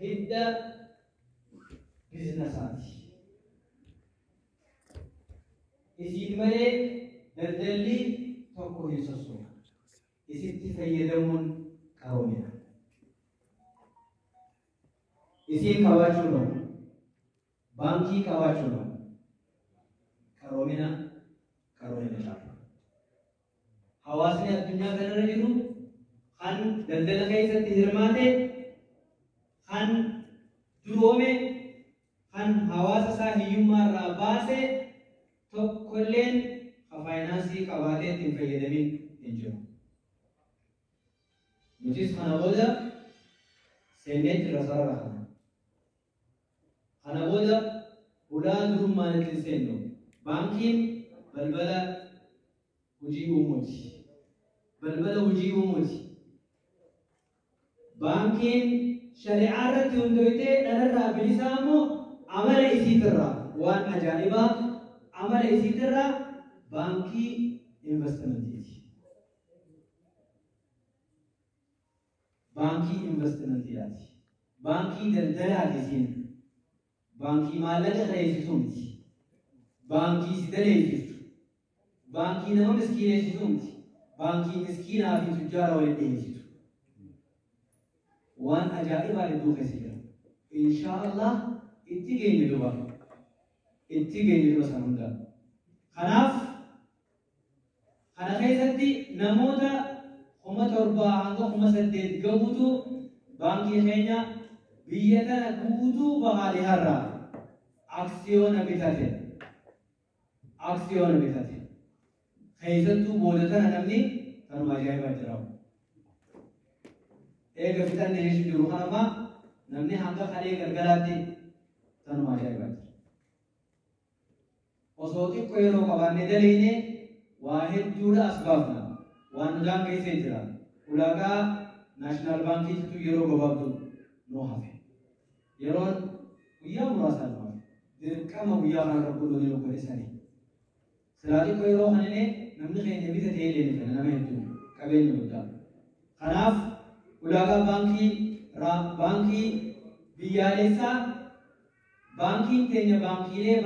hidda biizinasaatii. Isin malee daldalli tokko hin sossoobu. Isitti fayyadamuun qaroomina. Isin qabaachuu qabu. Baankii qabaachuu qabu. Qaroomina qaba. Hawaasni addunyaa kanarra jiru kan daldala keessatti hirmaate, kan duroome, kan hawaasa isaa hiyyummaa irraa baase tokkolleen faayinaansii qabaatee ittiin fayyadamin hin jiru. Nutis kana booda seennee jirra sarara kana. Kana booda ulaa durummaan ittiin seennu baankiin balbala hojii uumuuti. Balbala hojii uumuuti. Baankiin shari'aa irratti hundoytee dhalarraa bilisaa immoo amala isiitirraa waan ajaa'ibaa amala isiitirraa baankii investimentiiti. Baankii investimentiidhaati. Baankii daldalaati isiin. Baankii maallaqa dheessituu miti. Baankii si daleessistu. Baankii nama miskiineessituu miti. Baankii miskiinaa fi tujjaara waliin dheessitu. Waan ajaa'ibaa hedduu keessa jira. Inshaallah itti geenye duba. Itti geenye duba san hundaa. Kanaaf kana keessatti namoota 7,000 hanga 8,000 gahuutu baankii keenya biyya tana guutuu bahaalee har'aa aksiyoona bitate. Aksiyoona bitate. Keessattuu booda tana namni kanuma ajaa'ibaa jiraatu. Eega fixannee jechuun jiru kanama namni hanga kalee galgalaatti kanuma ajaa'ibaa jira. Osoo xiqqoo yeroo qabaannee daleene waa hedduudha as baafna. Waan nudaan keessee jira. Ulaagaa naashinaal baankiitu yeroo gabaabduu nuu hafe. Yeroon guyyaa muraasaan nuu hafe. Dirqama guyyaa kana rakkoo loonii nu godhisanii. Silaa xiqqoo yeroo kanine namni keenya bitatee illee ni nama hedduu qabeenya guddaa. Kanaaf ulaagaa baankii biyyaalessaa baankiin keenya baankiilee